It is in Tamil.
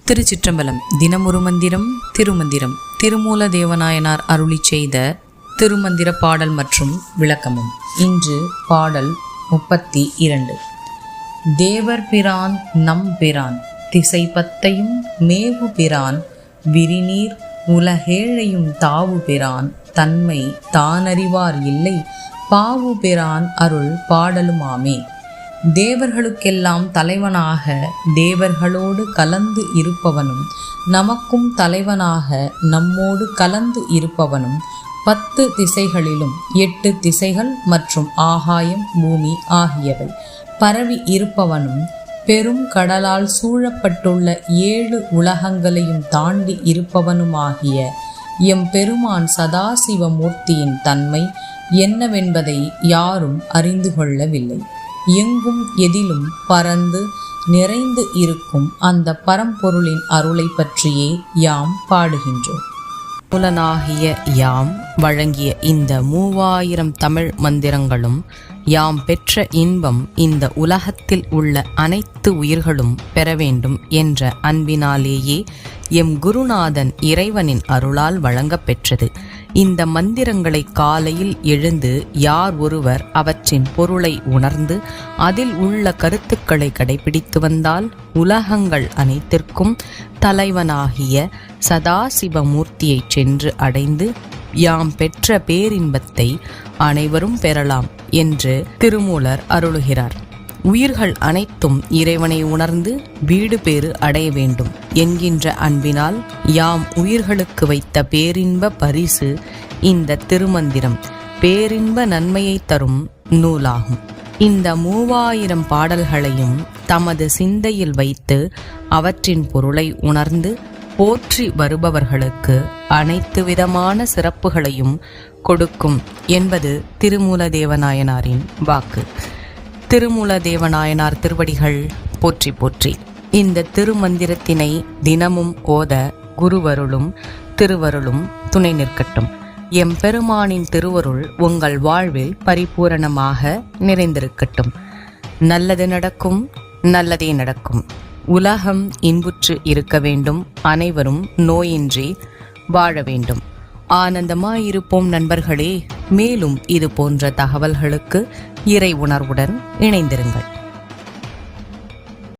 திருச்சிற்றம்பலம். தினமொரு மந்திரம் திருமந்திரம். திருமூல தேவநாயனார் அருளி செய்த திருமந்திர பாடல் மற்றும் விளக்கமும். இன்று பாடல் 32. தேவர் பிரான் நம் பிரான் திசை பத்தையும் மேவு பிரான் விரிநீர் உலகேழையும் தாவு பிரான் தன்மை தானறிவார் இல்லை பாவு பிரான் அருள் பாடலுமாமே. தேவர்களுக்கெல்லாம் தலைவனாக தேவர்களோடு கலந்து இருப்பவனும் நமக்கும் தலைவனாக நம்மோடு கலந்து இருப்பவனும் 10 திசைகளிலும் 8 திசைகள் மற்றும் ஆகாயம் பூமி ஆகியவை பரவி இருப்பவனும் பெரும் கடலால் சூழப்பட்டுள்ள 7 உலகங்களையும் தாண்டி இருப்பவனுமாகிய எம் பெருமான் சதாசிவமூர்த்தியின் தன்மை என்னவென்பதை யாரும் அறிந்து கொள்ளவில்லை. எங்கும் எதிலும் பறந்து நிறைந்து இருக்கும் அந்த பரம்பொருளின் அருளை பற்றியே யாம் பாடுகின்றோம். மூலனாகிய யாம் வழங்கிய இந்த 3000 தமிழ் மந்திரங்களும் யாம் பெற்ற இன்பம் இந்த உலகத்தில் உள்ள அனைத்து உயிர்களும் பெற வேண்டும் என்ற அன்பினாலேயே எம் குருநாதன் இறைவனின் அருளால் வழங்கப் பெற்றது. இந்த மந்திரங்களை காலையில் எழுந்து யார் ஒருவர் அவற்றின் பொருளை உணர்ந்து அதில் உள்ள கருத்துக்களை கடைபிடித்து வந்தால் உலகங்கள் அனைத்திற்கும் தலைவனாகிய சதாசிவமூர்த்தியை சென்று அடைந்து யாம் பெற்ற பேரின்பத்தை அனைவரும் பெறலாம் என்று திருமூலர் அருளுகிறார். உயிர்கள் அனைத்தும் இறைவனை உணர்ந்து வீடு பேறு அடைய வேண்டும் என்கின்ற அன்பினால் யாம் உயிர்களுக்கு வைத்த பேரின்ப பரிசு இந்த திருமந்திரம் பேரின்ப நன்மையை தரும் நூலாகும். இந்த 3000 பாடல்களையும் தமது சிந்தையில் வைத்து அவற்றின் பொருளை உணர்ந்து போற்றி வருபவர்களுக்கு அனைத்து விதமான சிறப்புகளையும் கொடுக்கும் என்பது திருமூல தேவநாயனாரின் வாக்கு. திருமூல தேவநாயனார் திருவடிகள் போற்றி போற்றி. இந்த திருமந்திரத்தினை தினமும் ஓத குருவருளும் திருவருளும் துணை நிற்கட்டும். எம் பெருமானின் திருவருள் உங்கள் வாழ்வில் பரிபூரணமாக நிறைந்திருக்கட்டும். நல்லது நடக்கும், நல்லதே நடக்கும். உலகம் இன்புற்று இருக்க வேண்டும், அனைவரும் நோயின்றி வாழ வேண்டும். ஆனந்தமாயிருப்போம் நண்பர்களே. மேலும் இது போன்ற தகவல்களுக்கு இறை உணர்வுடன் இணைந்திருங்கள்.